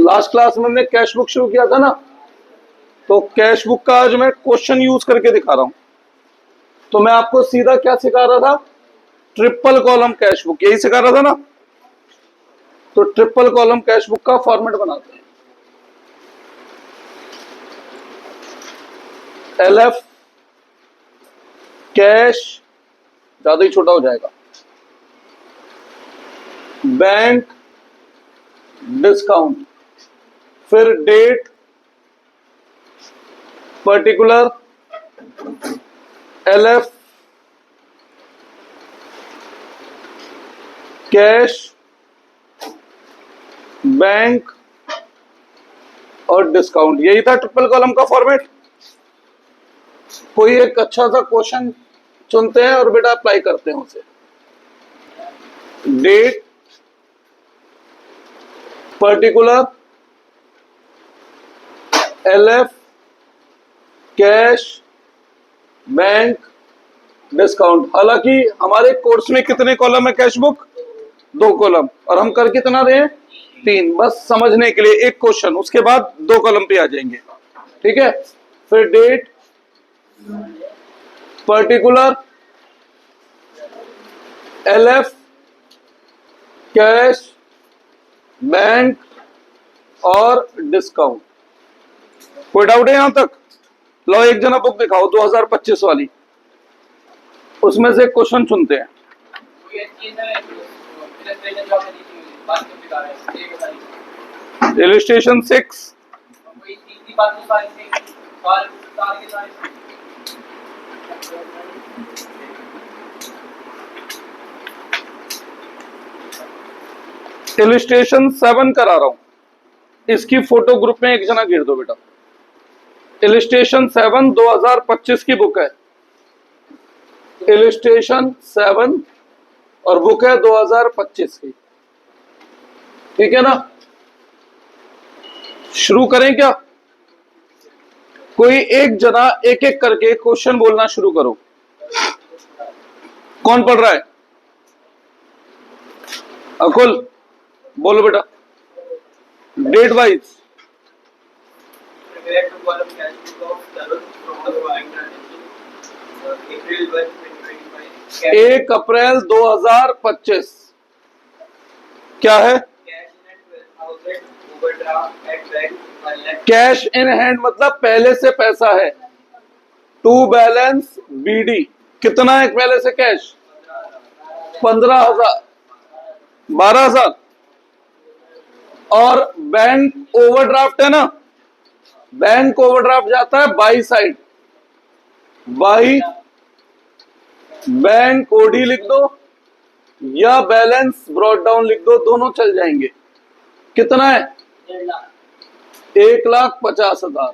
Last class में हमने cash book शुरू किया था ना, तो कैश बुक का आज मैं क्वेश्चन यूज करके दिखा रहा हूं। तो मैं आपको सीधा क्या सिखा रहा था, ट्रिपल कॉलम कैश बुक, यही सिखा रहा था ना। तो ट्रिपल कॉलम कैश बुक का फॉर्मेट बनाते हैं। एलएफ कैश ज्यादा ही छोटा हो जाएगा, बैंक डिस्काउंट, फिर date particular, LF cash bank और डिस्काउंट। यही था ट्रिपल कॉलम का फॉर्मेट। कोई एक अच्छा सा क्वेश्चन चुनते हैं और बेटा अप्लाई करते हैं उसे। Date particular LF cash bank discount. हालांकि हमारे कोर्स में कितने कॉलम है कैश बुक? 2 कॉलम, और हम कर कितना रहे हैं? 3। बस समझने के लिए एक क्वेश्चन, उसके बाद 2 कॉलम पे आ जाएंगे। ठीक है, फिर date particular LF cash bank और डिस्काउंट। कोई डाउट है यहां तक? लो एक जना बुक दिखाओ 2025 वाली, उसमें से क्वेश्चन चुनते हैं। इलस्ट्रेशन 6 इलस्ट्रेशन 7 करा रहा हूं। इसकी फोटो ग्रुप में एक जना गिर दो बेटा। इलस्ट्रेशन 7 2025 की बुक है। इलस्ट्रेशन 7 और बुक है 2025 की। ठीक है ना? शुरू करें क्या? कोई एक जना एक एक करके क्वेश्चन बोलना शुरू करो। कौन पढ़ रहा है? अकुल बोलो बेटा। डेट वाइज 1 अप्रैल 2025 क्या है? कैश इन हैंड मतलब पहले से पैसा है। टू बैलेंस बीडी कितना है पहले से कैश? 15,000 12,000। और बैंक ओवरड्राफ्ट है ना, बैंक ओवरड्राफ्ट जाता है by side, by bank OD लिख दो या बैलेंस ब्रॉट डाउन लिख दो, दोनों चल जाएंगे। कितना है? 1,50,000।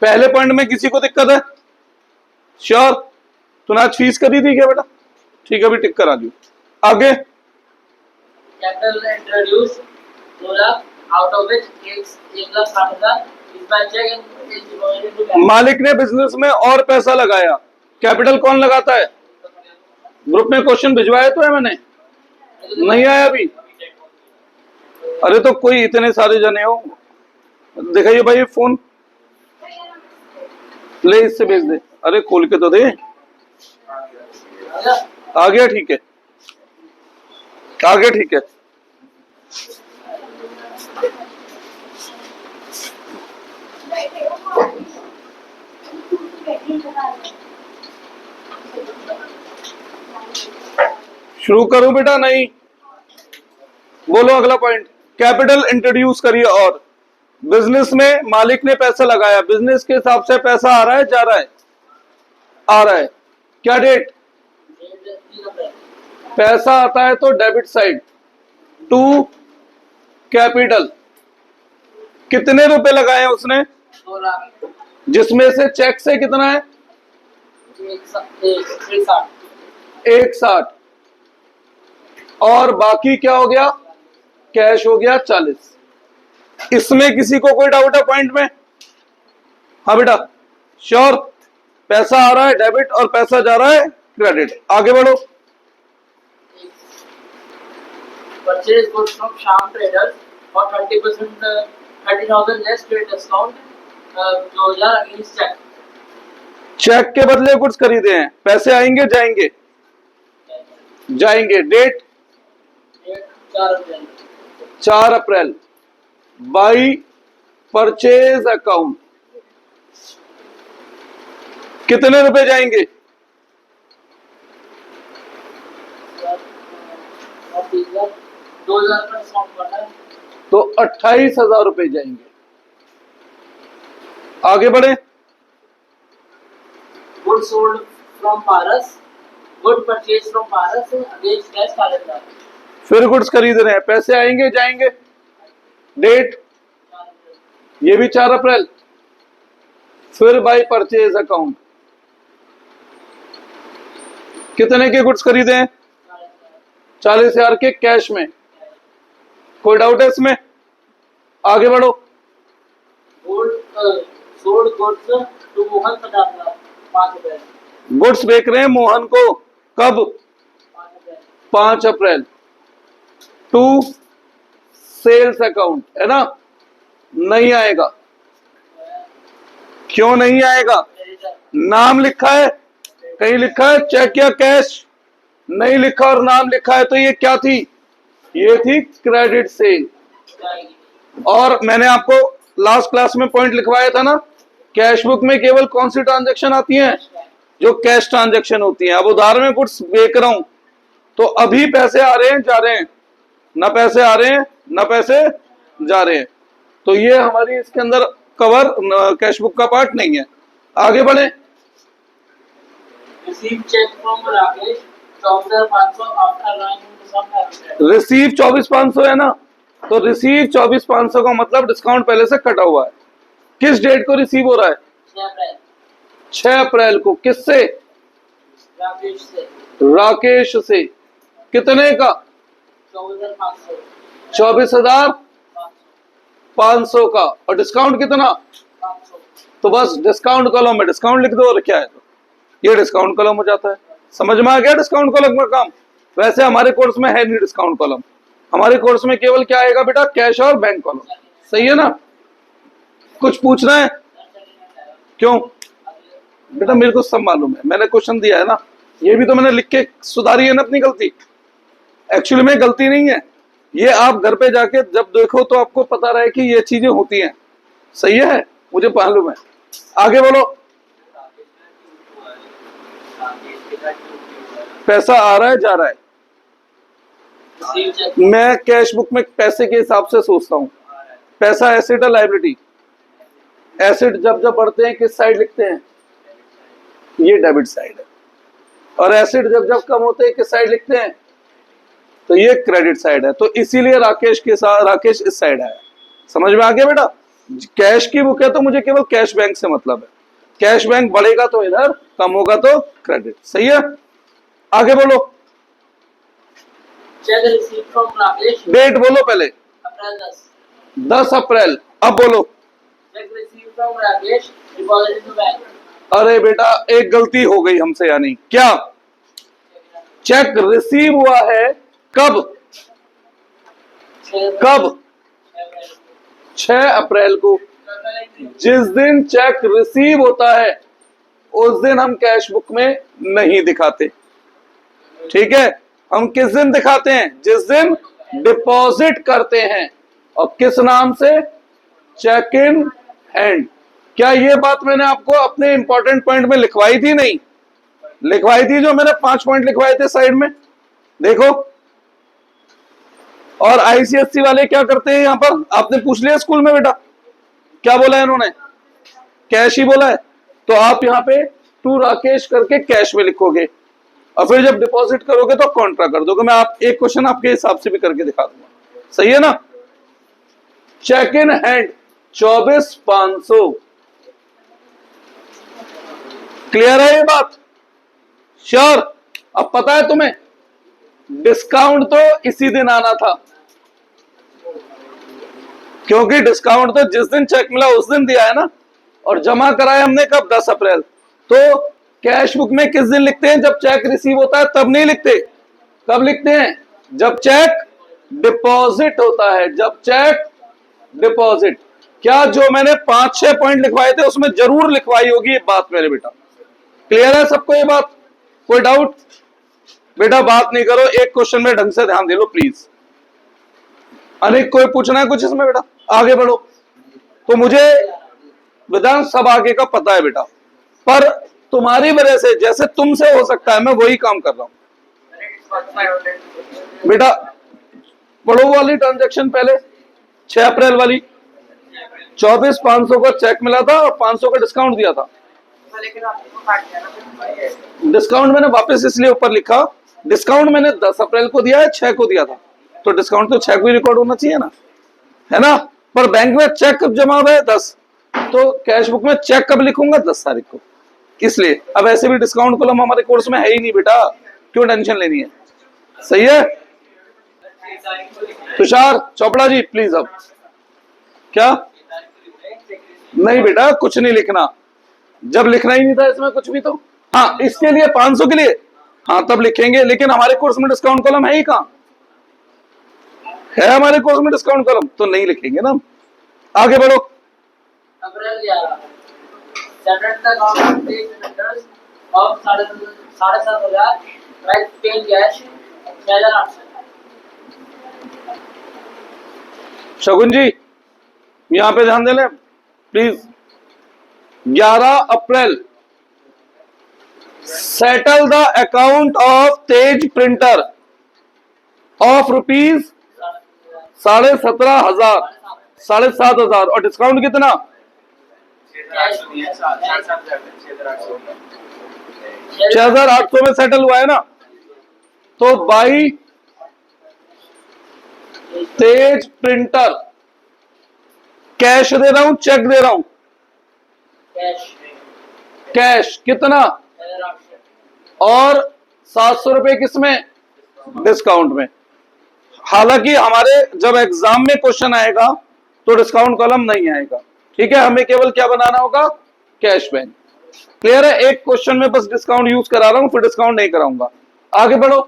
पहले पॉइंट में किसी को दिक्कत है? श्योर? तूने आज फीस करी थी क्या बेटा? ठीक है, अभी टिक करा दियो। आगे capital introduce 2 lakh, out of which 1,60,000 is by cheque and is deposited to bank. मालिक ने बिजनेस में और पैसा लगाया। कैपिटल कौन लगाता है? ग्रुप में क्वेश्चन भिजवाया तो है मैंने, नहीं आया अभी? अरे तो कोई इतने सारे जने हो, दिखाइए भाई फोन, ले इससे भेज दे। अरे खोल के तो दे। आ गया? ठीक है, आगे ठीक है। शुरू करूं बेटा? नहीं, बोलो अगला पॉइंट। कैपिटल इंट्रोड्यूस करिए। और बिजनेस में मालिक ने पैसा लगाया, बिजनेस के हिसाब से पैसा आ रहा है जा रहा है? आ रहा है। क्या डेट? पैसा आता है तो डेबिट साइड टू कैपिटल। कितने रुपए लगाए हैं उसने? 2 लाख, जिसमें से चेक से कितना है? 160। और बाकी क्या हो गया? कैश हो गया 40। इसमें किसी को कोई डाउट है पॉइंट में? हाँ बेटा, श्योर? पैसा आ रहा है डेबिट और पैसा जा रहा है क्रेडिट। आगे बढ़ो। Purchase goods from Shyam traders और 30% 30,000 less credit discount 2000 against cheque. Cheque के बदले गुड्स खरीदे हैं, पैसे आएंगे जाएंगे? जाएंगे। Date 4 April. 4 April. By purchase account कितने रुपए जाएंगे? 2000 का डिस्काउंट पड़ा है तो 28,000 रुपए जाएंगे। आगे बढ़े। Good sold from Paras, good purchase from Paras against cash calendar. फिर गुड्स खरीद रहे हैं, पैसे आएंगे जाएंगे? डेट ये भी 4 अप्रैल। फिर बाई परचेज अकाउंट कितने के गुड्स खरीदे हैं? 40,000 के कैश में। कोई डाउट है इसमें? आगे बढ़ो। Gold sold goods to Mohan 50,000 5 April. Goods बेच रहे हैं मोहन को, कब? 5 अप्रैल। टू सेल्स अकाउंट है ना? नहीं आएगा। क्यों नहीं आएगा? नाम लिखा है, कहीं लिखा है चेक या कैश? नहीं लिखा और नाम लिखा है, तो ये क्या थी? ये थी क्रेडिट सेल। और मैंने आपको लास्ट क्लास में पॉइंट लिखवाया था ना, कैश बुक में केवल कौन सी ट्रांजैक्शन आती हैं? जो कैश ट्रांजैक्शन होती हैं। अब उधार में गुड्स बेच रहा हूं तो अभी पैसे आ रहे हैं जा रहे हैं, ना पैसे आ रहे हैं ना पैसे जा रहे हैं, तो ये हमारी इसके अंदर कवर कैश बुक का पार्ट नहीं है। आगे बढ़े। Receive cheque from Rakesh 24,500 after aligning some habit. Receive 24,500 है ना, तो रिसीव 24,500 का मतलब डिस्काउंट पहले से कटा हुआ है। किस डेट को रिसीव हो रहा है? 6 अप्रैल। 6 अप्रैल को। किससे? राकेश से। राकेश से। कितने का? 24,500। 24,500 का। और डिस्काउंट कितना? 500। तो बस डिस्काउंट कॉलम में डिस्काउंट लिख दो और क्या है, तो ये डिस्काउंट कॉलम हो जाता है। समझ में आ गया डिस्काउंट कॉलम का काम? वैसे हमारे कोर्स में है नहीं डिस्काउंट कॉलम, हमारे कोर्स में केवल क्या आएगा बेटा? कैश और बैंक कॉलम। सही है ना? कुछ पूछना है? क्यों बेटा? मेरे को सब मालूम है, मैंने क्वेश्चन दिया है ना, ये भी तो मैंने लिख के सुधारी है ना अपनी गलती। एक्चुअली में गलती नहीं है, ये आप घर पे जाके जब देखो तो आपको पता रहे कि ये चीजें होती हैं। सही है, मुझे मालूम है। आगे बोलो। पैसा आ रहा है जा रहा है। Receive cheque. मैं कैश बुक में पैसे के हिसाब से सोचता हूँ। पैसा एसेट है लायबिलिटी? एसेट जब जब बढ़ते हैं किस साइड लिखते हैं? ये डेबिट साइड है। और एसेट जब जब कम होते हैं किस साइड लिखते हैं? तो ये क्रेडिट साइड है। तो इसीलिए राकेश के साथ राकेश इस साइड आया। समझ में आ गया बेटा? कैश की बुक है तो मुझे केवल कैश बैंक से मतलब है। कैश बैंक बढ़ेगा तो इधर, कम होगा तो क्रेडिट। सही है? आगे बोलो। Cheque receive from Rakesh date बोलो पहले। अप्रैल 10। 10 अप्रैल। अब बोलो। Cheque receive from Rakesh deposit in bank. अरे बेटा एक गलती हो गई हमसे, यानी क्या? चेक रिसीव हुआ है कब? कब? 6 अप्रैल को। जिस दिन चेक रिसीव होता है उस दिन हम कैश बुक में नहीं दिखाते। ठीक है? हम किस दिन दिखाते हैं? जिस दिन डिपॉजिट करते हैं। और किस नाम से? Cheque in hand. क्या ये बात मैंने आपको अपने इंपॉर्टेंट पॉइंट में लिखवाई थी? नहीं लिखवाई थी, जो मैंने 5 पॉइंट लिखवाए थे साइड में, देखो। और आईसीएससी वाले क्या करते हैं यहां पर? आपने पूछ लिया स्कूल में बेटा, क्या बोला है इन्होंने? कैश ही बोला है। तो आप यहाँ पे टू राकेश करके कैश में लिखोगे, और फिर जब डिपॉजिट करोगे तो कॉन्ट्रा कर दोगे। मैं आप एक क्वेश्चन आपके हिसाब से भी करके दिखा दूंगा। सही है ना? Check in hand 24,500। क्लियर है ये बात? श्योर? अब पता है तुम्हें डिस्काउंट तो इसी दिन आना था, क्योंकि डिस्काउंट तो जिस दिन चेक मिला उस दिन दिया है ना। और जमा कराया हमने कब? 10 अप्रैल। तो कैश बुक में किस दिन लिखते हैं? जब चेक रिसीव होता है तब नहीं लिखते। कब लिखते हैं? जब चेक डिपॉजिट होता है। जब चेक डिपॉजिट। क्या जो मैंने 5-6 पॉइंट लिखवाए थे उसमें जरूर लिखवाई होगी ये बात मेरे बेटा? क्लियर है सबको ये बात? कोई डाउट? बेटा बात नहीं करो, एक क्वेश्चन में ढंग से ध्यान दे लो प्लीज। अनेक कोई पूछना है कुछ इसमें बेटा? आगे बढ़ो। तो मुझे वेदांत सब आगे का पता है बेटा, पर तुम्हारी वजह से जैसे तुमसे हो सकता है मैं वही काम कर रहा हूं बेटा। पढ़ो वाली ट्रांजैक्शन पहले, 6 अप्रैल वाली। 24,500 का चेक मिला था और 500 का डिस्काउंट दिया था। डिस्काउंट मैंने वापस इसलिए ऊपर लिखा, डिस्काउंट मैंने 10 अप्रैल को दिया है, 6 को दिया था, तो डिस्काउंट तो 6 को ही रिकॉर्ड होना चाहिए ना, है ना? पर बैंक में चेक कब जमा हुआ है? 10, तो कैश बुक में चेक कब लिखूंगा? 10 तारीख को। इसलिए अब ऐसे भी डिस्काउंट कॉलम हमारे कोर्स में है ही नहीं बेटा, क्यों टेंशन लेनी है? सही है? तुषार चोपड़ा जी प्लीज। अब क्या? नहीं बेटा कुछ नहीं लिखना, जब लिखना ही नहीं था इसमें कुछ भी। तो हाँ इसके लिए 500 के लिए हाँ तब लिखेंगे, लेकिन हमारे कोर्स में डिस्काउंट कॉलम है ही कहाँ? है हमारे कोर्स में डिस्काउंट कॉलम? तो नहीं लिखेंगे ना। आगे बढ़ो। अप्रैल 11 settled the government page of 7,500 right paid cash 6,800। शगुन जी यहां पे ध्यान दे लें please. 11 April settle the account of Tej printer of rupees 17,500, 7,500 और डिस्काउंट कितना? 6,800 में सेटल हुआ है ना। तो बाई तेज प्रिंटर कैश दे रहा हूं, चेक दे रहा हूं? कैश कितना? और 700 रुपए किसमें? डिस्काउंट में। हालांकि हमारे जब एग्जाम में क्वेश्चन आएगा तो डिस्काउंट कॉलम नहीं आएगा, ठीक है? हमें केवल क्या बनाना होगा? Cash bank. क्लियर है? एक क्वेश्चन में बस डिस्काउंट यूज करा रहा हूं, फिर डिस्काउंट नहीं कराऊंगा। आगे बढ़ो।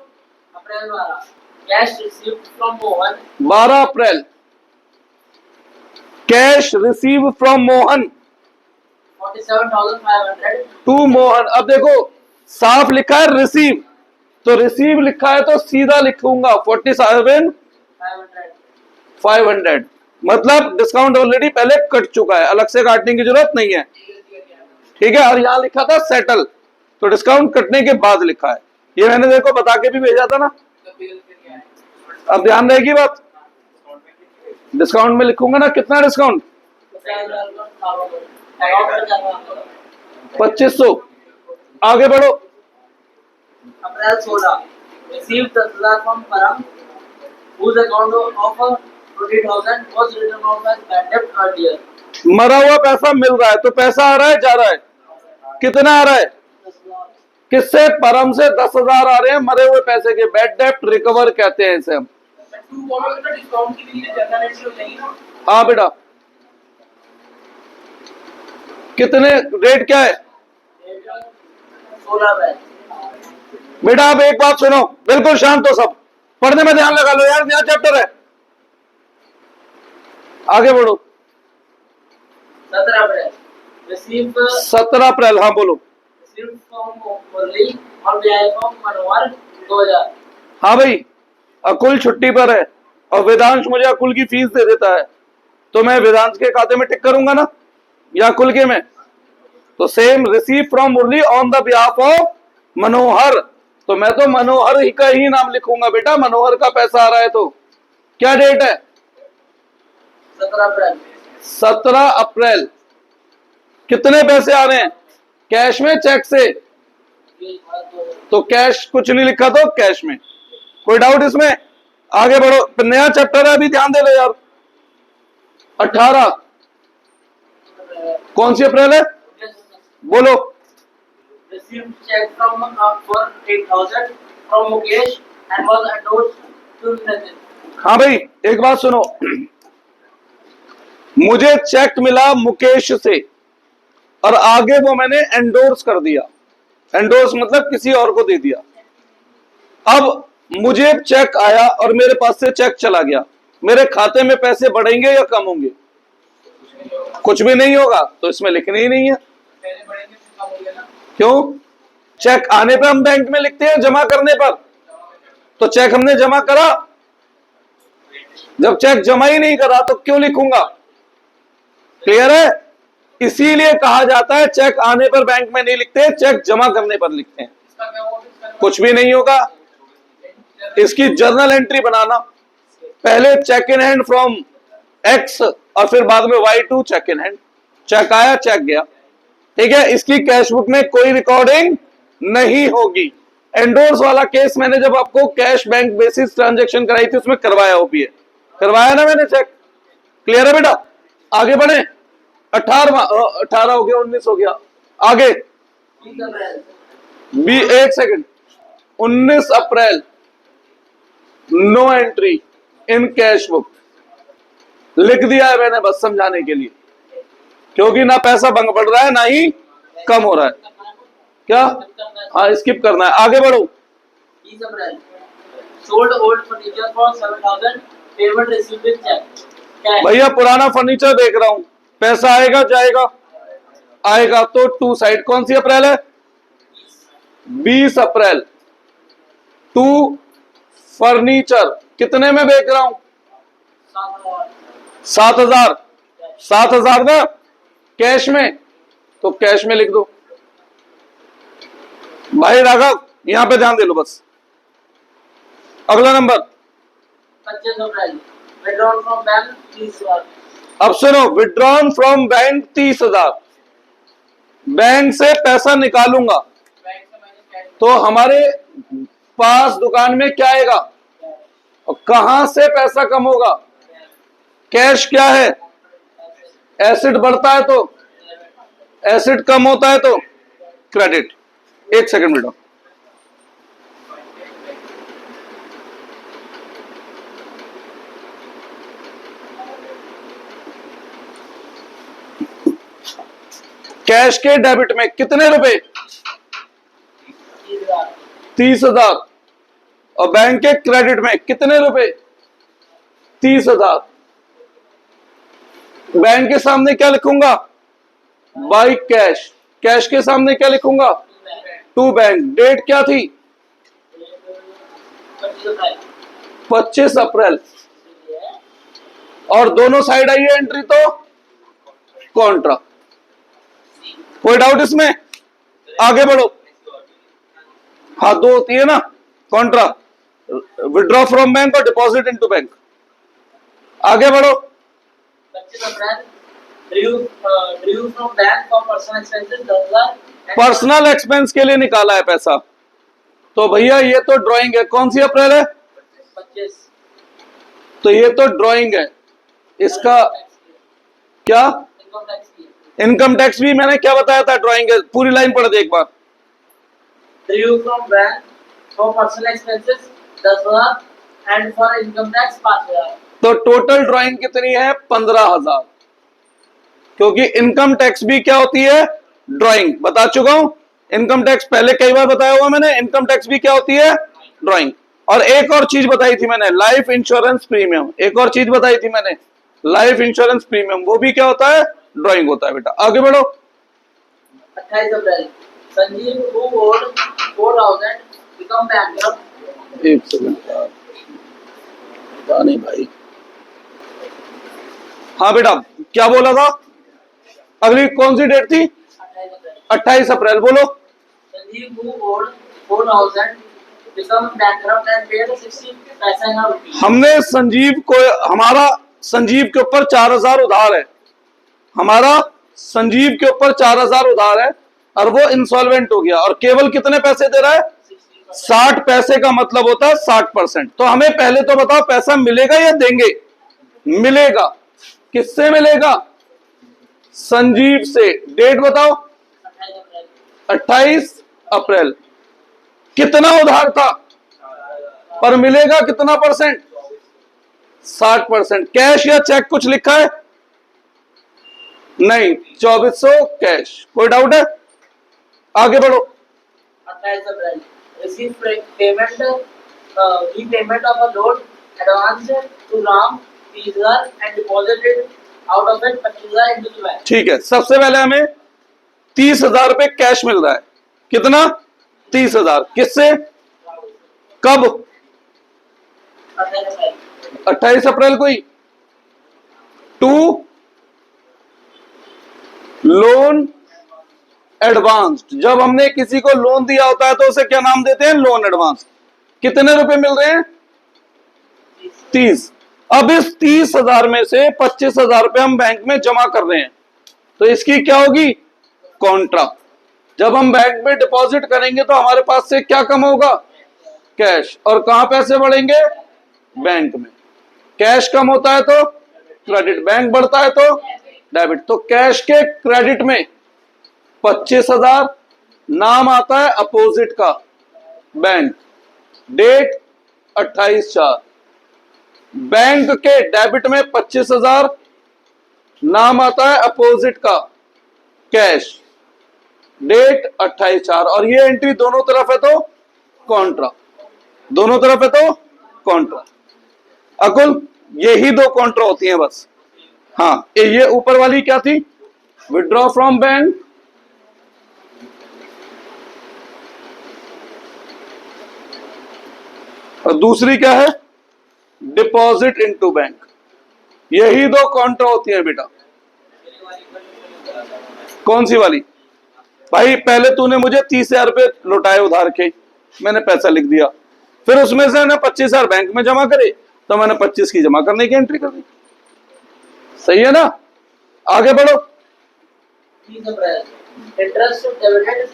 April 12 cash received from Mohan 12 April cash receive from Mohan 47,500 to Mohan. अब देखो साफ लिखा है रिसीव, तो रिसीव लिखा है तो सीधा लिखूंगा 47,500, मतलब डिस्काउंट ऑलरेडी पहले कट चुका है, अलग से काटने की जरूरत नहीं है, ठीक है? और यहां लिखा था सेटल, तो डिस्काउंट कटने के बाद लिखा है। ये मैंने देखो बता के भी भेजा था ना। अब ध्यान रहेगी बात, डिस्काउंट में लिखूंगा ना कितना डिस्काउंट? 2,500। आगे बढ़ो। अप्रैल 16 रिसीव्ड 10,000 फ्रॉम परम whose account of 20,000 was written off as bad debt earlier। मरा हुआ पैसा मिल रहा है, तो पैसा आ रहा है जा रहा है? कितना आ रहा है? किससे? परम से 10,000 आ रहे हैं मरे हुए पैसे के, बैड डेप्ट रिकवर कहते हैं इसे हम। हाँ बेटा कितने रेट क्या है? 16 अप्रैल। बेटा अब एक बात सुनो, बिल्कुल शांत हो सब, पढ़ने में ध्यान लगा लो यार, नया चैप्टर है। आगे बढ़ो। 17 अप्रैल रिसीव्ड 17 अप्रैल हाँ बोलो। Received from Murali on behalf of Manohar 2,000। हाँ भाई अकुल छुट्टी पर है और वेदांश मुझे अकुल की फीस दे देता है, तो मैं वेदांश के खाते में टिक करूंगा ना, या अकुल के में? तो same receive from Murali on the behalf of Manohar, तो मैं तो मनोहर ही का ही नाम लिखूंगा बेटा, मनोहर का पैसा आ रहा है। तो क्या डेट है? 17 अप्रैल। 17 अप्रैल कितने पैसे आ रहे हैं? कैश में चेक से? तो कैश कुछ नहीं लिखा तो कैश में। कोई डाउट इसमें? आगे बढ़ो, नया चैप्टर है अभी, ध्यान दे लो यार। 18 कौन सी अप्रैल है बोलो? Received check from for 8,000 from Mukesh and was endorsed to Nitin। हाँ भाई एक बात सुनो, मुझे चेक मिला मुकेश से और आगे वो मैंने एंडोर्स कर दिया, एंडोर्स मतलब किसी और को दे दिया। अब मुझे चेक आया और मेरे पास से चेक चला गया, मेरे खाते में पैसे बढ़ेंगे या कम होंगे? कुछ भी नहीं होगा, तो इसमें लिखने ही नहीं है। क्यों? चेक आने पे हम बैंक में लिखते हैं, जमा करने पर। तो चेक हमने जमा करा, जब चेक जमा ही नहीं करा तो क्यों लिखूंगा? क्लियर है? इसीलिए कहा जाता है चेक आने पर बैंक में नहीं लिखते, चेक जमा करने पर लिखते हैं। कुछ भी नहीं होगा। इसकी जर्नल एंट्री बनाना, पहले cheque in hand from X और फिर बाद में Y2 cheque in hand. Cheque आया, चेक गया, ठीक है। इसकी कैश बुक में कोई रिकॉर्डिंग नहीं होगी। एंडोर्स वाला केस मैंने जब आपको कैश बैंक बेसिस ट्रांजैक्शन कराई थी उसमें करवाया ओपीए, करवाया ना मैंने चेक। क्लियर है बेटा? आगे बढ़े। 18 हो गया, 19 हो गया, आगे। एक second. 19 April no entry in cash book लिख दिया है मैंने, बस समझाने के लिए, क्योंकि ना पैसा भंग पड़ रहा है ना ही कम हो रहा है। क्या? हाँ, स्किप करना है, आगे बढ़ो। Sold old furniture for 7,000, payment received with cheque. भैया पुराना फर्नीचर देख रहा हूं, पैसा आएगा जाएगा? आएगा। तो टू साइड कौन सी अप्रैल है? 20 अप्रैल। टू फर्नीचर कितने में बेच रहा हूं? 7,000। 7,000 ना कैश में, तो कैश में लिख दो। भाई राघव यहां पे ध्यान दे लो बस। अगला number 25 April withdrawn from bank 30,000। अब सुनो, विड्रॉन फ्रॉम बैंक 30,000, बैंक से पैसा निकालूंगा तो हमारे पास दुकान में क्या आएगा और कहां से पैसा कम होगा? कैश क्या है? एसिड बढ़ता है तो, एसिड कम होता है तो क्रेडिट। एक सेकंड बेटा। कैश के डेबिट में कितने रुपए? 30,000। और बैंक के क्रेडिट में कितने रुपए? 30,000। बैंक के सामने क्या लिखूंगा? By cash. कैश के सामने क्या लिखूंगा? To bank. डेट क्या थी? 25 अप्रैल। और दोनों साइड आई है एंट्री तो कॉन्ट्रा। कोई डाउट इसमें? आगे बढ़ो। हाँ, दो होती है ना कॉन्ट्रा, विड्रॉ फ्रॉम बैंक और डिपॉजिट इनटू बैंक। आगे बढ़ो। 25 April due from bank for personal expenses 10,000। Personal expense के लिए निकाला है पैसा, तो भैया ये तो ड्राइंग है। कौन सी अप्रैल है? 25। तो ये तो ड्राइंग है, इसका क्या? इनकम टैक्स की इनकम टैक्स भी मैंने क्या बताया था? ड्राइंग है। पूरी लाइन पढ़ दे एक बार। Due from bank for personal expenses 10,000 and for income tax 5,000। तो टोटल ड्राइंग कितनी है? 15,000। क्योंकि इनकम टैक्स भी क्या होती है? ड्राइंग। बता चुका हूं इनकम टैक्स, पहले कई बार बताया हुआ मैंने। इनकम टैक्स भी क्या होती है? ड्राइंग। और एक और चीज बताई थी मैंने, लाइफ इंश्योरेंस प्रीमियम। एक और चीज बताई थी मैंने, लाइफ इंश्योरेंस प्रीमियम, वो भी क्या होता है? ड्राइंग होता है बेटा। आगे बढ़ो। 28 April Sanjeev who owed 4,000 become bankrupt। एक सेकंड पता नहीं भाई। हाँ बेटा, क्या बोला था? अगली कौन सी डेट थी? 28 अप्रैल। बोलो। Sanjeev who owed 4,000 become bankrupt and paid 60 पैसा ना रुपये। हमने संजीव को, हमारा संजीव के ऊपर 4,000 उधार है। हमारा संजीव के ऊपर 4,000 उधार है और वो इंसॉल्वेंट हो गया और केवल कितने पैसे दे रहा है? 60 पैसे का मतलब होता है 60%। तो हमें पहले तो बताओ पैसा मिलेगा या देंगे? मिलेगा। किससे मिलेगा? संजीव से। डेट बताओ। 28 अप्रैल। कितना उधार था? पर मिलेगा कितना परसेंट? 60%। कैश या चेक कुछ लिखा है? नहीं, 2400 कैश। कोई डाउट है? आगे बढ़ो। 28 April receive payment repayment of a loan advance to Ram 30,000 and deposited out of it 25,000 into the bank. ठीक है, सबसे पहले हमें 30,000 रुपए कैश मिल रहा है। कितना? 30,000। किससे? कब? 28 अप्रैल को ही। To loan advanced. जब हमने किसी को लोन दिया होता है तो उसे क्या नाम देते हैं? Loan advance. कितने रुपए मिल रहे हैं? 30। अब इस 30,000 में से 25,000 रुपए हम बैंक में जमा कर रहे हैं, तो इसकी क्या होगी? कॉन्ट्रा। जब हम बैंक में डिपॉजिट करेंगे तो हमारे पास से क्या कम होगा? कैश। और कहां पैसे बढ़ेंगे? बैंक में। कैश कम होता है तो क्रेडिट, बैंक बढ़ता है तो डेबिट। तो कैश के क्रेडिट में 25,000, नाम आता है अपोजिट का बैंक, डेट 28/4। बैंक के डेबिट में 25,000, नाम आता है अपोजिट का कैश, डेट 28/4। और ये एंट्री दोनों तरफ है तो कॉन्ट्रा, दोनों तरफ है तो कॉन्ट्रा। अकुल यही दो कॉन्ट्रा होती हैं बस। हाँ, ये ऊपर वाली क्या थी? विड्रॉ फ्रॉम बैंक, और दूसरी क्या है? Deposit into bank. यही दो कॉन्ट्रा होती है बेटा। कौन सी वाली? भाई पहले तूने मुझे 30,000 रुपए लौटाए उधार के, मैंने पैसा लिख दिया, फिर उसमें से मैंने 25,000 बैंक में जमा करे, तो मैंने 25 की जमा करने की एंट्री कर दी। सही है ना? आगे बढ़ो। Interest debited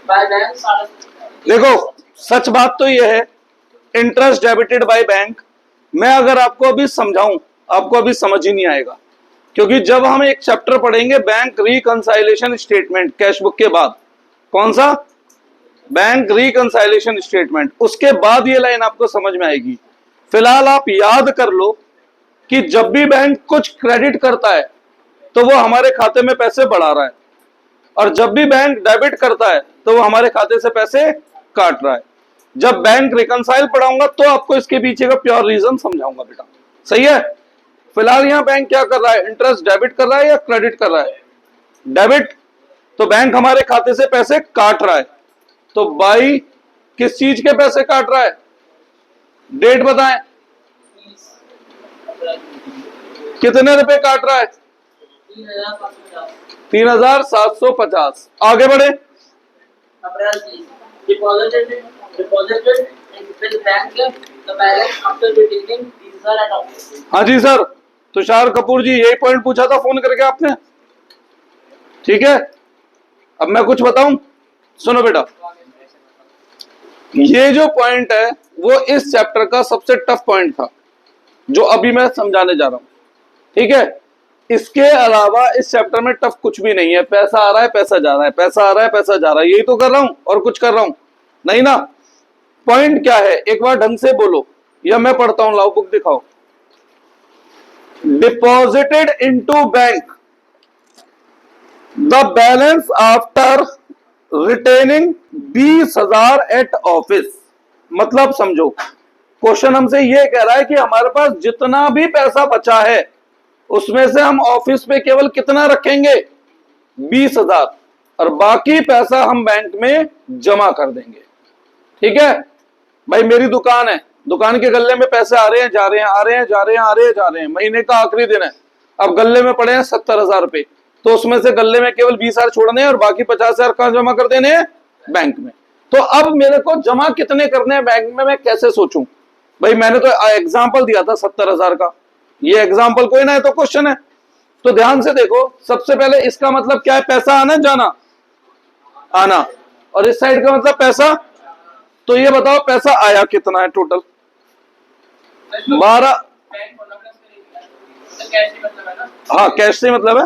by bank. देखो सच बात तो यह है, इंटरेस्ट डेबिटेड बाय बैंक। मैं अगर आपको अभी समझाऊं, आपको अभी समझ ही नहीं आएगा, क्योंकि जब हम एक चैप्टर पढ़ेंगे बैंक रिकंसाइलेशन स्टेटमेंट कैश बुक के बाद, कौन सा? बैंक रिकंसाइलेशन स्टेटमेंट, उसके बाद ये लाइन आपको समझ में आएगी। फिलहाल आप याद कर लो कि जब भी बैंक कुछ क्रेडिट करता है तो वो हमारे खाते में पैसे बढ़ा रहा है, और जब भी बैंक डेबिट करता है तो वो हमारे खाते से पैसे काट रहा है। जब बैंक रिकंसाइल पढ़ाऊंगा तो आपको इसके पीछे का प्योर रीजन समझाऊंगा बेटा। सही है? फिलहाल यहां बैंक क्या कर रहा है? इंटरेस्ट डेबिट कर रहा है या क्रेडिट कर रहा है? डेबिट। तो बैंक हमारे खाते से पैसे काट रहा है, तो बाई किस चीज के पैसे काट रहा है? डेट बताएं, कितने रुपए काट रहा है? 3,750। आगे बढ़े। हाँ जी सर, तुषार कपूर जी, यही पॉइंट पूछा था फोन करके आपने। ठीक है, अब मैं कुछ बताऊं, सुनो बेटा। ये जो पॉइंट है वो इस चैप्टर का सबसे टफ पॉइंट था, जो अभी मैं समझाने जा रहा हूं। ठीक है, इसके अलावा इस चैप्टर में टफ कुछ भी नहीं है। पैसा आ रहा है, पैसा जा रहा है, पैसा आ रहा है, पैसा जा रहा है, यही तो कर रहा हूं, और कुछ कर रहा हूं नहीं ना। पॉइंट क्या है एक बार ढंग से बोलो, या मैं पढ़ता हूं, लाओ बुक दिखाओ। Deposited into bank the balance after retaining 20,000 at office. मतलब समझो, क्वेश्चन हमसे ये कह रहा है कि हमारे पास जितना भी पैसा बचा है उसमें से हम ऑफिस पे केवल कितना रखेंगे? 20,000, और बाकी पैसा हम बैंक में जमा कर देंगे। ठीक है भाई, मेरी दुकान है, दुकान के गल्ले में पैसे आ रहे हैं, जा रहे हैं, आ रहे हैं, जा रहे हैं, आ रहे हैं, जा रहे हैं, महीने का आखिरी दिन है, अब गल्ले में पड़े हैं 70,000 रुपए, तो उसमें से गल्ले में केवल 20,000 छोड़ने हैं और बाकी 50,000 कहां जमा कर देने हैं? बैंक में। तो अब मेरे को जमा कितने करने हैं बैंक में, मैं कैसे सोचूं? भाई मैंने तो एग्जाम्पल दिया था 70,000 का, ये एग्जाम्पल कोई ना है तो क्वेश्चन है। तो ध्यान से देखो, सबसे पहले इसका मतलब क्या है? पैसा आना, जाना, आना, और इस साइड का मतलब पैसा। तो ये बताओ पैसा आया कितना है टोटल? 12। हाँ, कैश से मतलब है।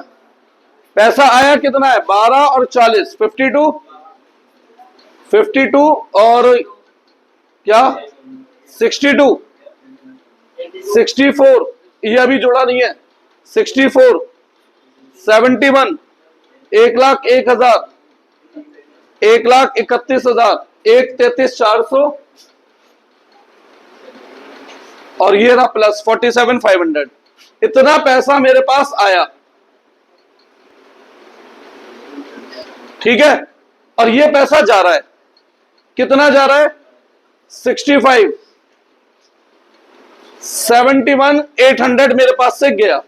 पैसा आया कितना है? 12 और 40, 52 और क्या 62, 64, ये अभी जोड़ा नहीं है, 64, 71, 1,01,000, 1,31,000, 1,33,400, और ये रहा प्लस 47,500। इतना पैसा मेरे पास आया, ठीक है, और ये पैसा जा रहा है, कितना जा रहा है? 65, 71,800 मेरे पास से गया।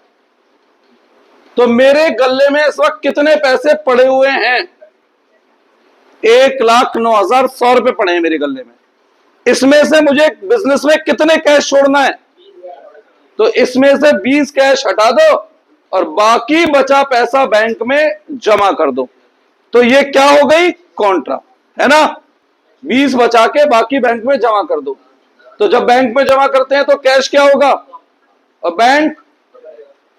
तो मेरे गले में इस वक्त कितने पैसे पड़े हुए हैं? 1,09,100 रुपए पड़े हैं मेरे गले में। इसमें से मुझे बिजनेस में कितने कैश छोड़ना है? तो इसमें से 20 कैश हटा दो और बाकी बचा पैसा बैंक में जमा कर दो। तो ये क्या हो गई? कॉन्ट्रा, है ना? 20 बचा के बाकी बैंक में जमा कर दो। तो जब बैंक में जमा करते हैं तो कैश क्या होगा? और बैंक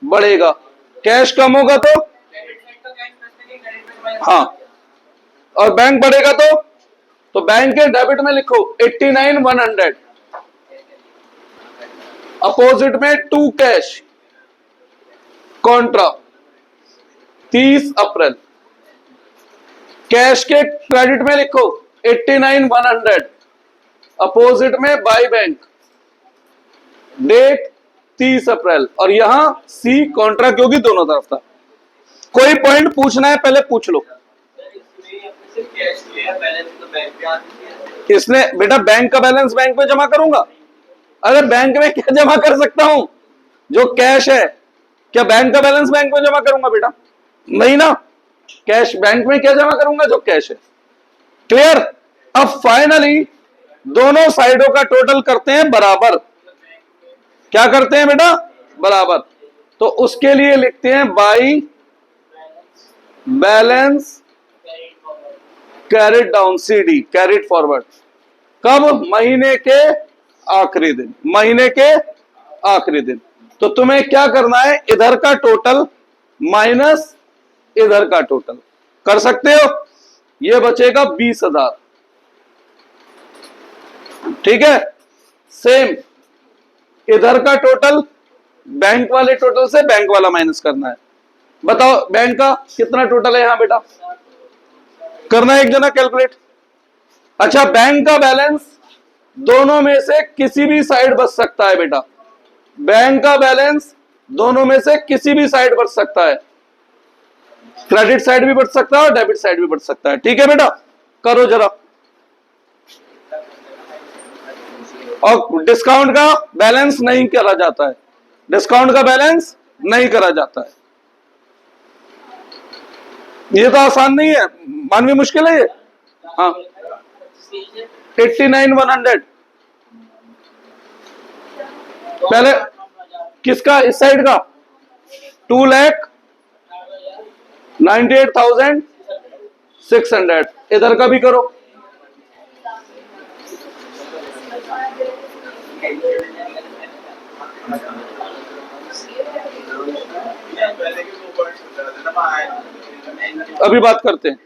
बढ़ेगा। कैश कम होगा तो हाँ, और बैंक बढ़ेगा तो बैंक के डेबिट में लिखो 89,100, अपोजिट में 2 कैश, कॉन्ट्रा 30 अप्रैल। कैश के क्रेडिट में लिखो 89,100, अपोजिट में बाय बैंक, डेट 30 अप्रैल। और यहां सी कॉन्ट्रा क्योंकि दोनों तरफ था। कोई पॉइंट पूछना है पहले पूछ लो। इसने बेटा बैंक का बैलेंस बैंक में जमा करूंगा। अरे बैंक में क्या जमा कर सकता हूं? जो कैश है। क्या बैंक का बैलेंस बैंक में जमा करूंगा बेटा? नहीं ना। कैश बैंक में क्या जमा करूंगा? जो कैश है। क्लियर? अब फाइनली दोनों साइडों का टोटल करते हैं बराबर। क्या करते हैं बेटा? बराबर। तो उसके लिए लिखते हैं by balance carried down, CD, carried forward. कब? महीने के आखिरी दिन। महीने के आखिरी दिन। तो तुम्हें क्या करना है? इधर का टोटल माइनस इधर का टोटल कर सकते हो। ये बचेगा 20,000, ठीक है। सेम इधर का टोटल बैंक वाले टोटल से बैंक वाला माइनस करना है। बताओ बैंक का कितना टोटल है यहां बेटा? करना है एक जना कैलकुलेट। अच्छा, बैंक का बैलेंस दोनों में से किसी भी साइड बच सकता है बेटा। बैंक का बैलेंस दोनों में से किसी भी साइड बच सकता है। क्रेडिट साइड भी बच सकता है और डेबिट साइड भी बच सकता है। ठीक है बेटा, करो जरा। और डिस्काउंट का बैलेंस नहीं करा जाता है। डिस्काउंट का बैलेंस नहीं करा जाता है। ये तो आसान नहीं है, मानवी मुश्किल है ये। हाँ, 89,100 पहले किसका? इस साइड का 2,98,600। इधर का भी करो। अभी बात करते हैं,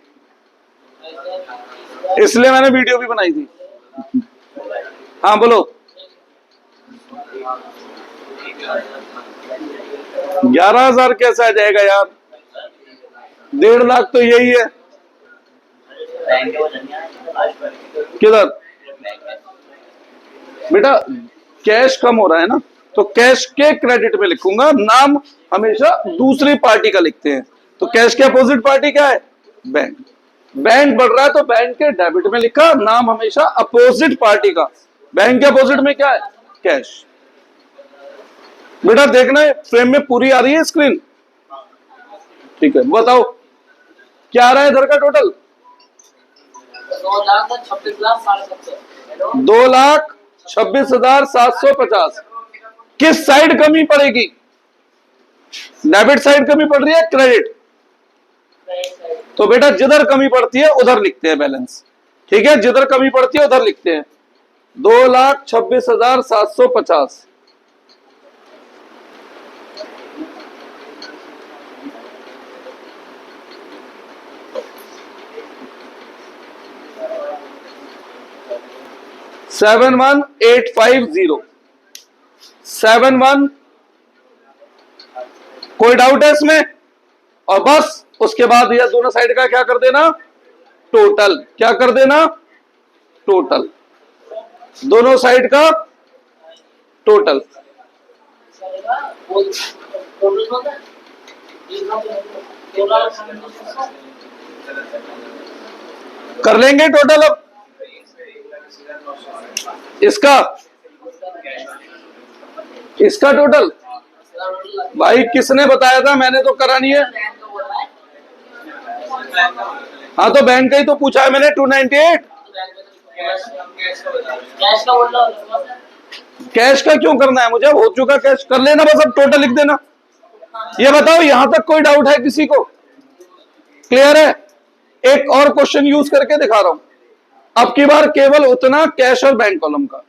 इसलिए मैंने वीडियो भी बनाई थी। हाँ बोलो। 11,000 कैसे आ जाएगा यार? 1.5 लाख तो यही है। किधर बेटा? कैश कम हो रहा है ना, तो कैश के क्रेडिट में लिखूंगा। नाम हमेशा दूसरी पार्टी का लिखते हैं। तो कैश के अपोजिट पार्टी क्या है? बैंक। बैंक बढ़ रहा है तो बैंक के डेबिट में लिखा। नाम हमेशा अपोजिट पार्टी का। बैंक के अपोजिट में क्या है? कैश। बेटा देखना है फ्रेम में पूरी आ रही है स्क्रीन? ठीक है, बताओ क्या आ रहा है इधर का टोटल? 2,26,750। किस साइड कमी पड़ेगी? डेबिट साइड कमी पड़ रही है, क्रेडिट? तो बेटा जिधर कमी पड़ती है उधर लिखते हैं बैलेंस। ठीक है, जिधर कमी पड़ती है उधर लिखते हैं। 2,26,750। $71,850। 71। कोई डाउट है इसमें? और बस उसके बाद यह दोनों साइड का क्या कर देना? टोटल। क्या कर देना? टोटल। दोनों साइड का टोटल। करेगा वो टोटल होता है टोटल कर लेंगे टोटल अब इसका इसका टोटल। भाई किसने बताया था, मैंने तो करा नहीं है। हाँ तो बैंक का ही तो पूछा है मैंने 298। कैश का बोल रहा हूँ कैश का क्यों करना है मुझे, अब हो चुका कैश, कर लेना बस, अब टोटल लिख देना। ये बताओ यहां तक कोई डाउट है किसी को, क्लियर है? एक और क्वेश्चन यूज करके दिखा रहा हूं, अब की बार केवल उतना कैश और बैंक कॉलम का,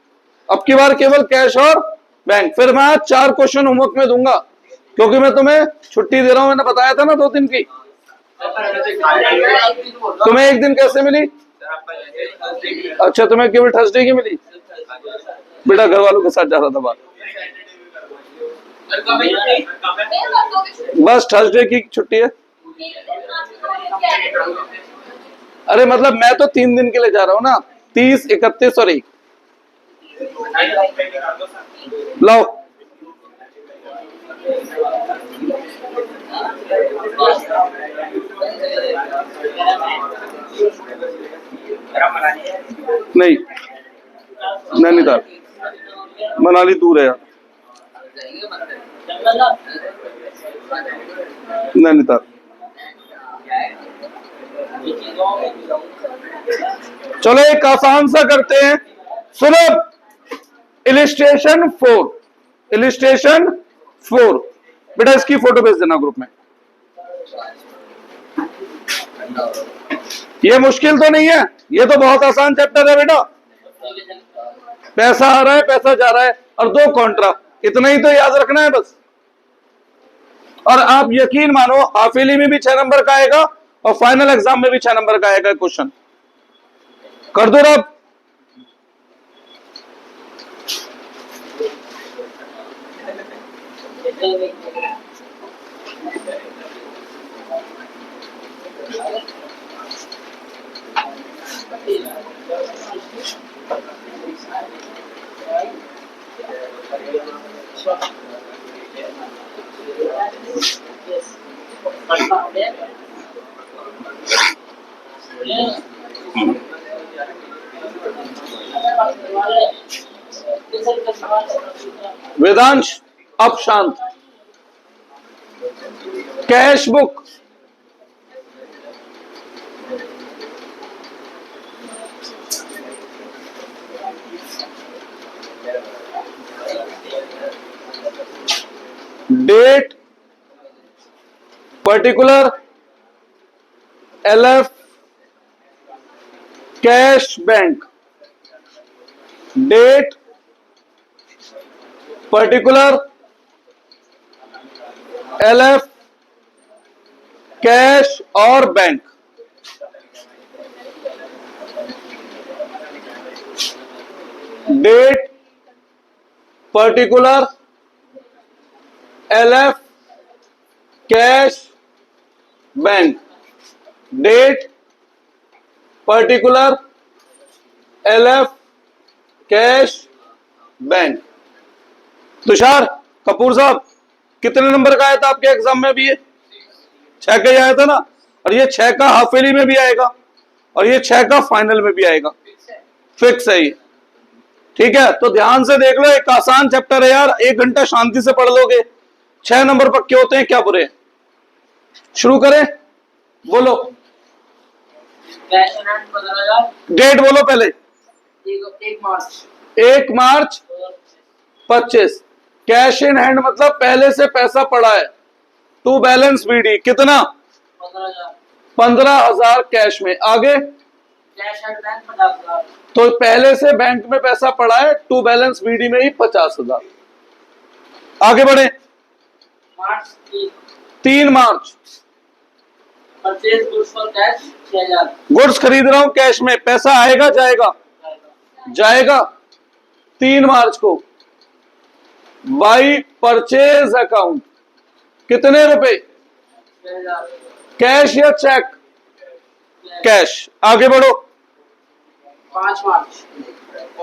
अब की बार केवल कैश और बैंक। फिर मैं आज 4 क्वेश्चन होमवर्क में दूंगा क्योंकि मैं तुम्हें छुट्टी दे रहा हूं, मैंने बताया था ना 2 दिन की। तुम्हें एक दिन कैसे मिली? अच्छा तुम्हें केवल थर्सडे की मिली, बेटा घर वालों के साथ जा रहा था बात, बस थर्सडे की छुट्टी है। अरे मतलब मैं तो 3 दिन के लिए जा रहा हूँ ना, 30, 31 और 1। लाओ नहीं, नैनीताल मनाली दूर है यार, नैनीताल। चलो एक आसान सा करते हैं, सुनो इलिस्ट्रेशन 4, इलिस्ट्रेशन 4 बेटा इसकी फोटो भेज देना ग्रुप में। ये मुश्किल तो नहीं है, ये तो बहुत आसान चैप्टर है बेटा। पैसा आ रहा है पैसा जा रहा है और 2 कॉन्ट्रा, इतना ही तो याद रखना है बस। और आप यकीन मानो हाफिली में भी 6 नंबर का आएगा और फाइनल एग्जाम में भी 6 नंबर का आएगा क्वेश्चन। कर दो रब। वेदांश अब शांत। Cash book date particular LF cash bank, date particular LF cash और bank, date particular LF cash bank, date particular LF cash bank. Tushar Kapoor साहब कितने नंबर का आया था आपके एग्जाम में भी? ये 6 का ही आया था ना, और ये 6 का हाफिली में भी आएगा और ये 6 का फाइनल में भी आएगा, फिक्स है ये। ठीक है तो ध्यान से देख लो, एक आसान चैप्टर है यार, 1 घंटा शांति से पढ़ लोगे, 6 नंबर पक्के होते हैं, क्या बुरे। शुरू करें, बोलो डेट बोलो पहले। 1 मार्च 25। कैश इन हैंड मतलब पहले से पैसा पड़ा है, टू बैलेंस BD कितना? 15,000 कैश में। आगे कैश एंड बैंक 50,000। तो पहले से बैंक में पैसा पड़ा है, टू बैलेंस BD में ही 50,000। आगे बढ़े। March 3 March purchase goods for cash 6,000। Goods खरीद रहा हूं कैश में, पैसा आएगा जाएगा? जाएगा। 3 मार्च को बाई परचेज अकाउंट कितने रुपए? 6,000। कैश या चेक? कैश। आगे बढ़ो। 5 March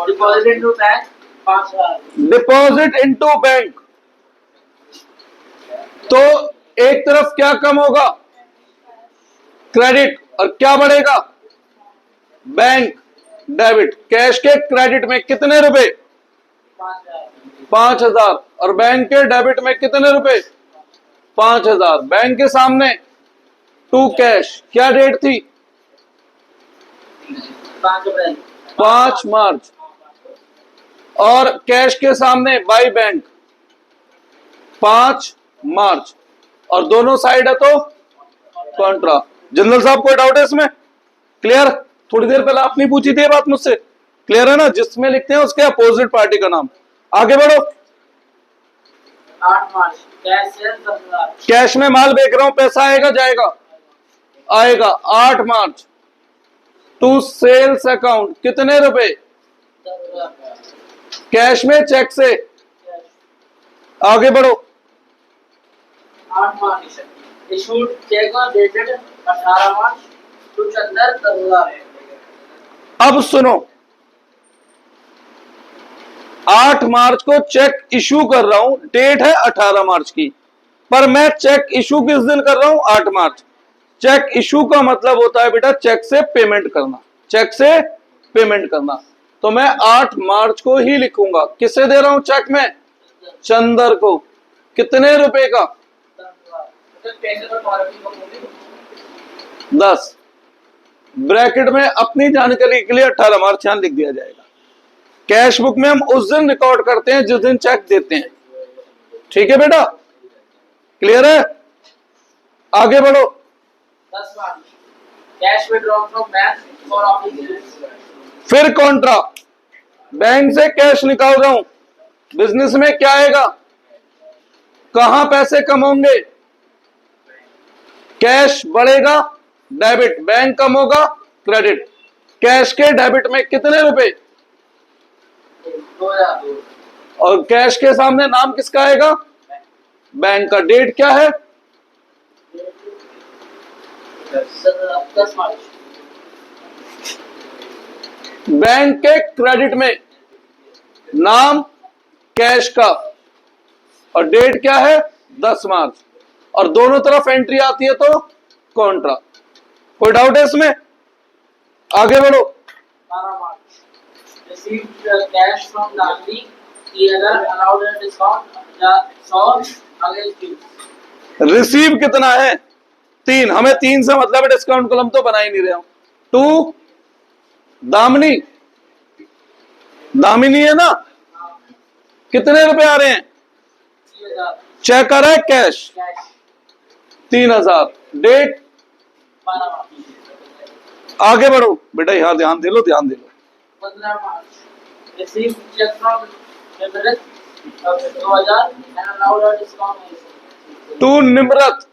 deposit into bank 5,000। Deposit into bank तो एक तरफ क्या कम होगा, क्रेडिट, और क्या बढ़ेगा, बैंक डेबिट। कैश के क्रेडिट में कितने रुपए, 5,000, और बैंक के डेबिट में कितने रुपए, 5,000। बैंक के सामने टू कैश, क्या डेट थी, 5 मार्च, और कैश के सामने बाई बैंक 5 मार्च, और दोनों साइड है तो कॉन्ट्रा। जनरल साहब कोई डाउट है इसमें, क्लियर? थोड़ी देर पहले आपने पूछी थी ये बात मुझसे, क्लियर है ना? जिसमें लिखते हैं उसके अपोजिट पार्टी का नाम। आगे बढ़ो। 8 मार्च कैश है 10,000। कैश में माल बेच रहा हूं, पैसा आएगा जाएगा, आएगा। 8 मार्च टू सेल्स अकाउंट कितने रुपए, 10,000। कैश में चेक से। आगे बढ़ो। 8 March issued cheque dated 18 March to Chander 10,000। अब सुनो, 8 मार्च को चेक इशू कर रहा हूं, डेट है 18 मार्च की, पर मैं चेक इशू किस दिन कर रहा हूं, 8 मार्च। चेक इशू का मतलब होता है बेटा चेक से पेमेंट करना, चेक से पेमेंट करना। तो मैं 8 मार्च को ही लिखूंगा। किसे दे रहा हूं चेक में, चंदर को। कितने रुपए का, 10। ब्रैकेट में अपनी जानकारी के लिए 18 मार्च यहां लिख दिया जाएगा। कैश बुक में हम उस दिन रिकॉर्ड करते हैं जिस दिन चेक देते हैं, ठीक है बेटा, क्लियर है? आगे बढ़ो। 10 March cash withdrawn from bank for office. फिर कॉन्ट्रा, बैंक से कैश निकाल रहा हूं, बिजनेस में क्या आएगा, कहां पैसे कम होंगे, कैश बढ़ेगा, डेबिट, बैंक कम होगा, क्रेडिट। कैश के डेबिट में कितने रुपए, 2,000। और कैश के सामने नाम किसका आएगा, बैंक का। डेट क्या है, 10 मार्च। बैंक के क्रेडिट में नाम कैश का, और डेट क्या है, 10 मार्च, और दोनों तरफ एंट्री आती है तो कॉन्ट्रा। कोई डाउट है इसमें? आगे बढ़ो। 12 मार्च received cash from Gandhi. He other allowed a discount 100 against you. Receive कितना है, 3। हमें 3 से मतलब है, डिस्काउंट कॉलम तो बना ही नहीं रहा हूं। 2 दामिनी, दामिनी है ना, कितने रुपए आ रहे हैं, 3,000 चेक आ रहा है कैश, cash 3,000। डेट 12 मार्च। आगे बढ़ो बेटा, यहां ध्यान दे लो, ध्यान दे लो। 15 मार्च received check from Emirates of 2,000 and allowed a discount. 2 Nimrat,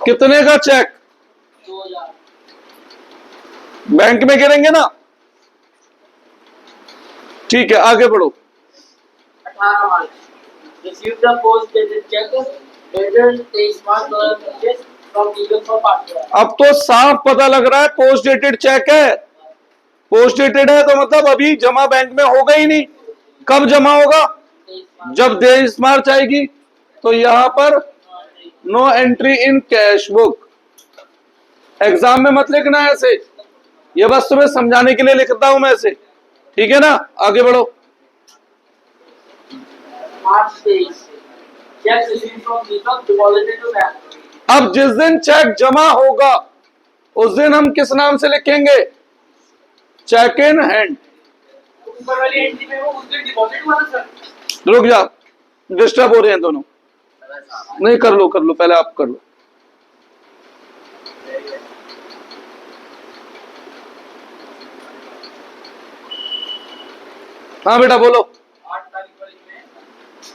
कितने का चेक, 2,000 बैंक में गिरेंगे ना, ठीक है। आगे बढ़ो। 18 मार्च received a post dated check dated 23 March 2025 from Legal for Partner. अब तो साफ पता लग रहा है पोस्ट डेटेड चेक है। पोस्ट डेटेड है तो मतलब अभी जमा बैंक में होगा ही नहीं। कब जमा होगा, 23 मार्च जब 23 मार्च आएगी। तो यहां पर no entry in cash book. Exam में मत लिखना है ऐसे, ये बस तुम्हें समझाने के लिए लिखता हूं मैं ऐसे, ठीक है ना? आगे बढ़ो। March 23 check received from Deepak deposited to bank. अब जिस दिन चेक जमा होगा उस दिन हम किस नाम से लिखेंगे, चेक इन हैंड। ऊपर वाली एंट्री में वो उस दिन डिपॉजिट हुआ था सर। रुक जा, डिस्टर्ब हो रहे हैं दोनों। नहीं, कर लो कर लो, पहले आप कर लो। हाँ बेटा बोलो। 8 तारीख वाली में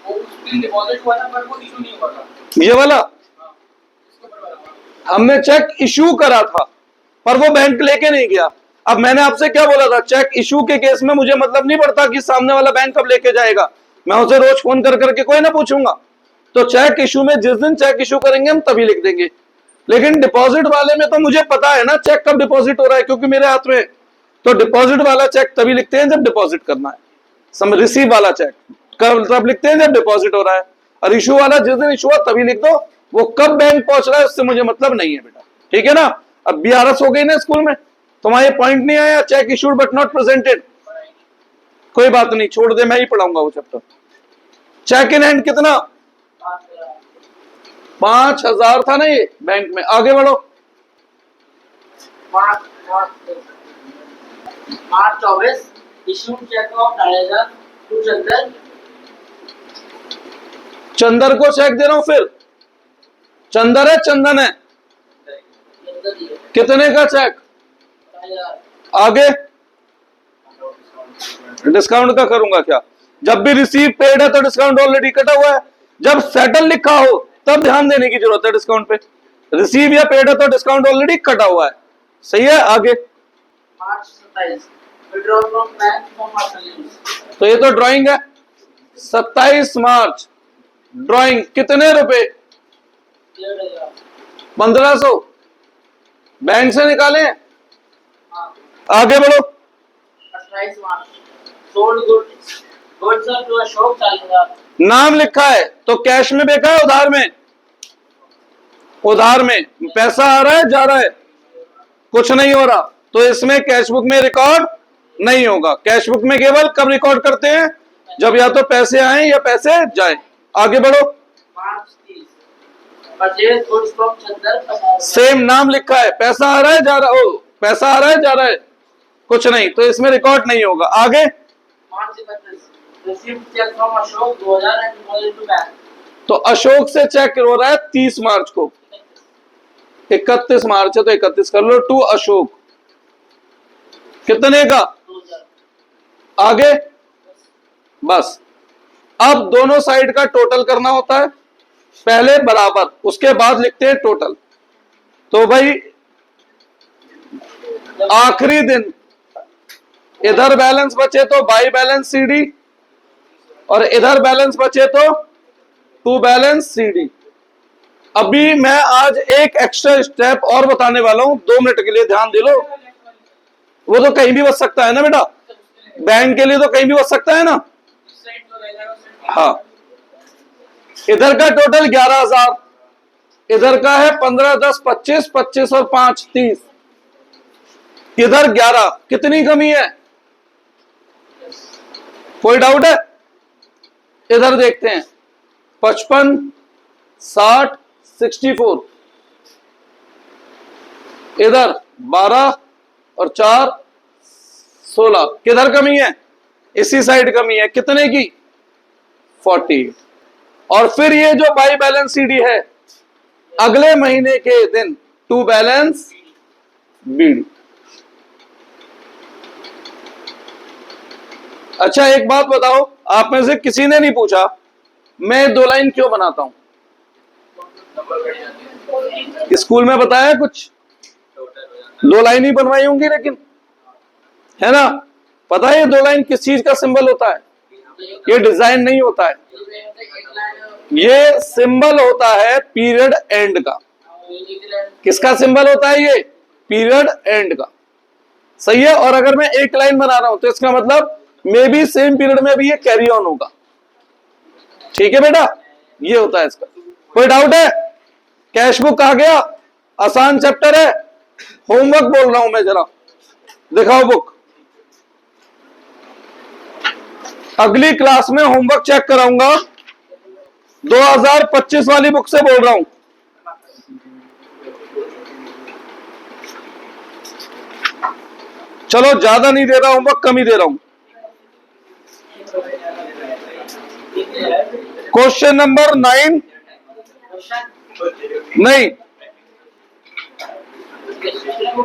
वो उस दिन डिपॉजिट हुआ था पर वो इशू नहीं हुआ था। ये वाला इसके ऊपर वाला हमने चेक इशू करा था पर वो बैंक लेके नहीं गया। अब मैंने आपसे क्या बोला था, चेक इशू के केस में मुझे मतलब नहीं पड़ता कि सामने वाला बैंक कब लेके जाएगा, मैं उसे रोज फोन कर करके कोई ना पूछूंगा। तो चेक इशू में जिस दिन चेक इशू करेंगे हम तभी लिख देंगे। लेकिन डिपॉजिट वाले में तो मुझे पता है ना चेक कब डिपॉजिट हो रहा है, क्योंकि मेरे हाथ में। तो डिपॉजिट वाला चेक तभी लिखते हैं जब डिपॉजिट करना है। रिसीव वाला चेक कब लिखते हैं, जब डिपॉजिट हो रहा है। और इशू वाला जिस दिन इशू हुआ तभी लिख दो, वो कब बैंक पहुंच रहा है उससे मुझे मतलब नहीं है बेटा, ठीक है ना। अब BRS हो गई ना स्कूल में, तुम्हारे पॉइंट नहीं आया, check issued but not presented, कोई बात नहीं, छोड़ दे, मैं ही पढ़ाऊंगा वो चैप्टर। चेक इन हैंड कितना, 5,000 था ना ये बैंक में। आगे बढ़ो। March 24 issued cheque of 2,500 to Chander. Chander को चेक दे रहा हूं, फिर चंदर है चंदन है, कितने का चेक। आगे डिस्काउंट का करूंगा क्या, जब भी रिसीव पेड है तो डिस्काउंट ऑलरेडी कटा हुआ है, जब सेटल लिखा हो तब ध्यान देने की जरूरत है डिस्काउंट पे। रिसीव या पेड है तो डिस्काउंट ऑलरेडी कटा हुआ है, सही है। आगे मार्च 27 withdraw from bank for personal use. तो ये तो ड्राइंग है, 27 मार्च ड्राइंग, कितने रुपए, 1500 बैंक से निकाले। आगे बढ़ो। 28 मार्च सोल्ड गुड्स टू अशोक 40,000। नाम लिखा है तो कैश में बेचा है उधार में, उधार में पैसा आ रहा है जा रहा है, कुछ नहीं हो रहा, तो इसमें कैश बुक में रिकॉर्ड नहीं होगा। कैश बुक में केवल कब रिकॉर्ड करते हैं, जब या तो पैसे आए या पैसे जाए। आगे बढ़ो। March 30 purchase goods from Chander. Same नाम लिखा है, पैसा आ रहा है जा रहा हो, पैसा आ रहा है जा रहा है, कुछ नहीं, तो इसमें रिकॉर्ड नहीं होगा। आगे March 31 received cheque from Ashok 2,000 and deposit to bank. तो अशोक से चेक हो रहा है 30 मार्च को, 31 मार्च है तो 31 कर लो, टू अशोक, कितने का। 2,000। आगे बस, अब दोनों साइड का टोटल करना होता है, पहले बराबर उसके बाद लिखते हैं टोटल। तो भाई आखिरी दिन इधर बैलेंस बचे तो बाई बैलेंस CD, और इधर बैलेंस बचे तो टू बैलेंस CD। अभी मैं आज एक एक्स्ट्रा स्टेप और बताने वाला हूं, 2 मिनट के लिए ध्यान दे लो। वो तो कहीं भी बच सकता है ना बेटा, बैंक के लिए तो कहीं भी बच सकता है ना। हाँ, इधर का टोटल 11,000, इधर का है 15, 10, 25, 25 और 5, 30, इधर 11, कितनी कमी है, कोई डाउट है। इधर देखते हैं, 55, 60, 64, इधर 12 और 4, 16, किधर कमी है, इसी साइड कमी है, कितने की, 40। और फिर ये जो बाई बैलेंस CD है, अगले महीने के दिन टू बैलेंस BD। अच्छा एक बात बताओ, आप में से किसी ने नहीं पूछा मैं 2 लाइन क्यों बनाता हूं, स्कूल में बताया कुछ, 2 लाइन ही बनवाई होंगी लेकिन, है ना। पता है ये 2 लाइन किस चीज का सिंबल होता है, ये डिजाइन नहीं होता है, ये सिंबल होता है पीरियड एंड का। किसका सिंबल होता है ये, पीरियड एंड का, सही है। और अगर मैं एक लाइन बना रहा हूं तो इसका मतलब मे बी सेम पीरियड में भी ये कैरी ऑन होगा, ठीक है बेटा, ये होता है इसका। कोई डाउट है। कैश बुक आ गया, आसान चैप्टर है, होमवर्क बोल रहा हूं मैं, जरा दिखाओ बुक। अगली क्लास में होमवर्क चेक कराऊंगा, 2025 वाली बुक से बोल रहा हूं। चलो ज्यादा नहीं दे रहा होमवर्क, कम ही दे रहा हूं। क्वेश्चन नंबर 9 नहीं,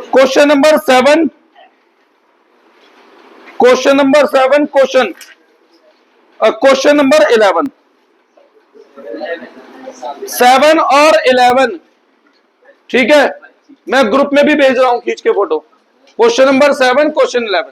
question number 7, question number 7, question number 11, 7 और 11, ठीक है। मैं ग्रुप में भी भेज रहा हूं खींच के फोटो। Question number 7, question 11।